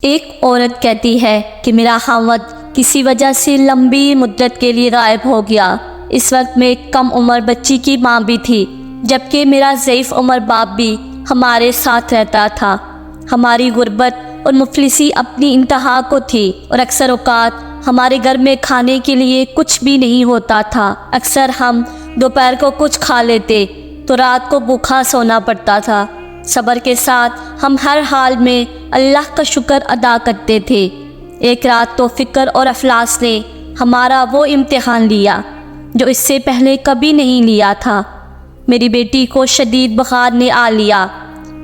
ایک عورت کہتی ہے کہ میرا خاوند کسی وجہ سے لمبی مدت کے لیے غائب ہو گیا۔ اس وقت میں ایک کم عمر بچی کی ماں بھی تھی، جبکہ میرا ضعیف عمر باپ بھی ہمارے ساتھ رہتا تھا۔ ہماری غربت اور مفلسی اپنی انتہا کو تھی اور اکثر اوقات ہمارے گھر میں کھانے کے لیے کچھ بھی نہیں ہوتا تھا۔ اکثر ہم دوپہر کو کچھ کھا لیتے تو رات کو بھوکا سونا پڑتا تھا۔ صبر کے ساتھ ہم ہر حال میں اللہ کا شکر ادا کرتے تھے۔ ایک رات تو فکر اور افلاس نے ہمارا وہ امتحان لیا جو اس سے پہلے کبھی نہیں لیا تھا۔ میری بیٹی کو شدید بخار نے آ لیا۔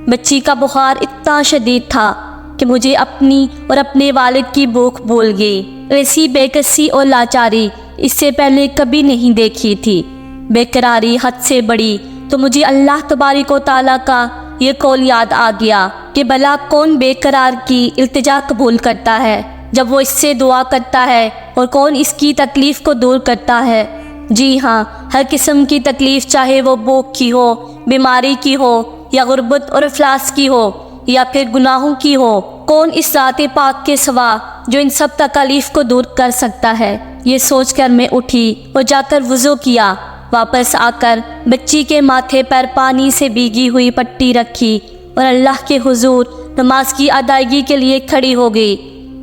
بچی کا بخار اتنا شدید تھا کہ مجھے اپنی اور اپنے والد کی بھوک بھول گئی۔ ایسی بے کسی اور لاچاری اس سے پہلے کبھی نہیں دیکھی تھی۔ بے قراری حد سے بڑی تو مجھے اللہ تبارک و تعالیٰ کا یہ قول یاد آ گیا کہ بھلا کون بے قرار کی التجا قبول کرتا ہے جب وہ اس سے دعا کرتا ہے، اور کون اس کی تکلیف کو دور کرتا ہے۔ جی ہاں، ہر قسم کی تکلیف، چاہے وہ بھوک کی ہو، بیماری کی ہو، یا غربت اور افلاس کی ہو، یا پھر گناہوں کی ہو، کون اس ذات پاک کے سوا جو ان سب تکالیف کو دور کر سکتا ہے۔ یہ سوچ کر میں اٹھی اور جا کر وضو کیا۔ واپس آ کر بچی کے ماتھے پر پانی سے بھیگی ہوئی پٹی رکھی اور اللہ کے حضور نماز کی ادائیگی کے لیے کھڑی ہو گئی۔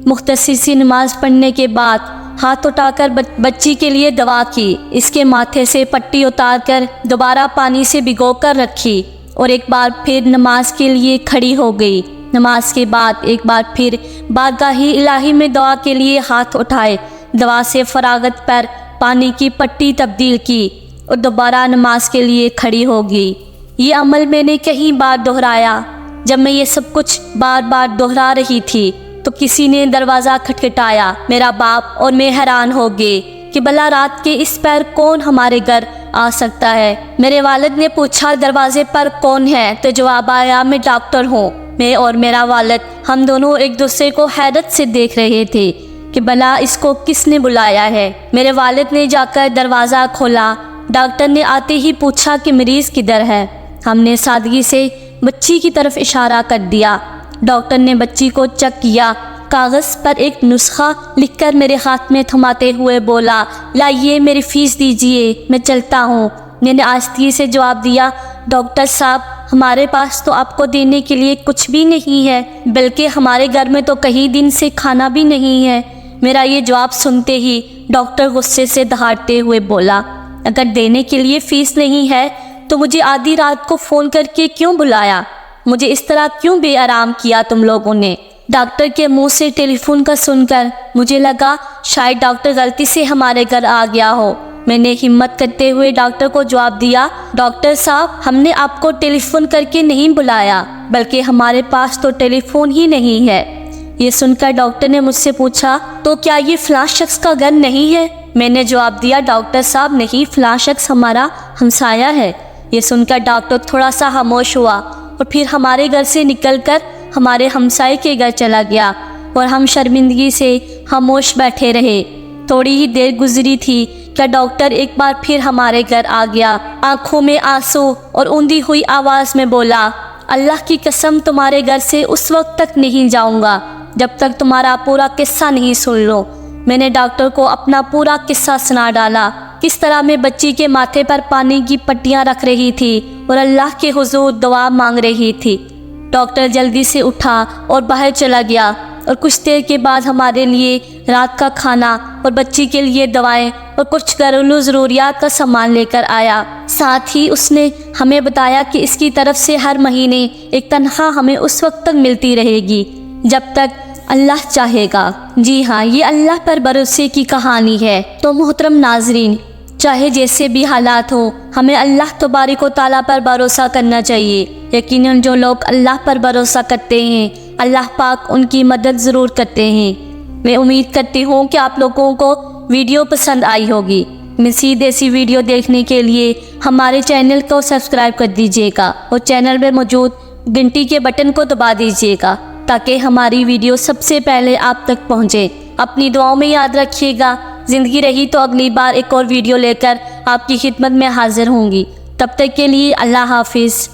مختصر سی نماز پڑھنے کے بعد ہاتھ اٹھا کر بچی کے لیے دعا کی، اس کے ماتھے سے پٹی اتار کر دوبارہ پانی سے بھگو کر رکھی اور ایک بار پھر نماز کے لیے کھڑی ہو گئی۔ نماز کے بعد ایک بار پھر بارگاہ الہی میں دعا کے لیے ہاتھ اٹھائے، دعا سے فراغت پر پانی کی پٹی تبدیل کی اور دوبارہ نماز کے لیے کھڑی ہو گئی۔ یہ عمل میں نے کئی بار دہرایا۔ جب میں یہ سب کچھ بار بار دہرا رہی تھی تو کسی نے دروازہ کھٹکھٹایا۔ میرا باپ اور میں حیران ہو گئے کہ بھلا رات کے اس پیر کون ہمارے گھر آ سکتا ہے۔ میرے والد نے پوچھا دروازے پر کون ہے، تو جواب آیا میں ڈاکٹر ہوں۔ میں اور میرا والد ہم دونوں ایک دوسرے کو حیرت سے دیکھ رہے تھے کہ بھلا اس کو کس نے بلایا ہے۔ میرے والد نے جا کر دروازہ کھولا۔ ڈاکٹر نے آتے ہی پوچھا کہ مریض کدھر ہے۔ ہم نے سادگی سے بچی کی طرف اشارہ کر دیا۔ ڈاکٹر نے بچی کو چیک کیا، کاغذ پر ایک نسخہ لکھ کر میرے ہاتھ میں تھماتے ہوئے بولا، لائیے میری فیس دیجیے، میں چلتا ہوں۔ میں نے آہستگی سے جواب دیا، ڈاکٹر صاحب ہمارے پاس تو آپ کو دینے کے لیے کچھ بھی نہیں ہے، بلکہ ہمارے گھر میں تو کئی دن سے کھانا بھی نہیں ہے۔ میرا یہ جواب سنتے ہی ڈاکٹر غصے سے دہاڑتے ہوئے بولا، اگر دینے کے لیے فیس نہیں ہے تو مجھے آدھی رات کو فون کر کے کیوں بلایا؟ مجھے اس طرح کیوں بے آرام کیا تم لوگوں نے؟ ڈاکٹر کے منہ سے ٹیلی فون کا سن کر مجھے لگا شاید ڈاکٹر غلطی سے ہمارے گھر آ گیا ہو۔ میں نے ہمت کرتے ہوئے ڈاکٹر کو جواب دیا، ڈاکٹر صاحب ہم نے آپ کو ٹیلی فون کر کے نہیں بلایا، بلکہ ہمارے پاس تو ٹیلی فون ہی نہیں ہے۔ یہ سن کر ڈاکٹر نے مجھ سے پوچھا، تو کیا یہ فلاں شخص کا گھر نہیں ہے؟ میں نے جواب دیا، ڈاکٹر صاحب نہیں، فلاں شخص ہمارا ہمسایہ ہے۔ یہ سن کر ڈاکٹر تھوڑا سا خاموش ہوا اور پھر ہمارے گھر سے نکل کر ہمارے ہمسائے کے گھر چلا گیا اور ہم شرمندگی سے خاموش بیٹھے رہے۔ تھوڑی ہی دیر گزری تھی کہ ڈاکٹر ایک بار پھر ہمارے گھر آ گیا، آنکھوں میں آنسو اور اوندھی ہوئی آواز میں بولا، اللہ کی قسم تمہارے گھر سے اس وقت تک نہیں جاؤں گا جب تک تمہارا پورا قصہ نہیں سن لو۔ میں نے ڈاکٹر کو اپنا پورا قصہ سنا ڈالا، کس طرح میں بچی کے ماتھے پر پانی کی پٹیاں رکھ رہی تھی اور اللہ کے حضور دعا مانگ رہی تھی۔ ڈاکٹر جلدی سے اٹھا اور باہر چلا گیا اور کچھ دیر کے بعد ہمارے لیے رات کا کھانا اور بچی کے لیے دوائیں اور کچھ گھریلو ضروریات کا سامان لے کر آیا۔ ساتھ ہی اس نے ہمیں بتایا کہ اس کی طرف سے ہر مہینے ایک تنخواہ ہمیں اس وقت تک ملتی رہے گی جب تک اللہ چاہے گا۔ جی ہاں، یہ اللہ پر بھروسے کی کہانی ہے۔ تو محترم ناظرین، چاہے جیسے بھی حالات ہوں، ہمیں اللہ تبارک و تعالیٰ پر بھروسہ کرنا چاہیے۔ یقیناً جو لوگ اللہ پر بھروسہ کرتے ہیں، اللہ پاک ان کی مدد ضرور کرتے ہیں۔ میں امید کرتی ہوں کہ آپ لوگوں کو ویڈیو پسند آئی ہوگی۔ مزید ایسی ویڈیو دیکھنے کے لیے ہمارے چینل کو سبسکرائب کر دیجیے گا اور چینل میں موجود گھنٹی کے بٹن کو دبا دیجیے گا تاکہ ہماری ویڈیو سب سے پہلے آپ تک پہنچے۔ اپنی دعاؤں میں یاد رکھیے گا۔ زندگی رہی تو اگلی بار ایک اور ویڈیو لے کر آپ کی خدمت میں حاضر ہوں گی۔ تب تک کے لیے اللہ حافظ۔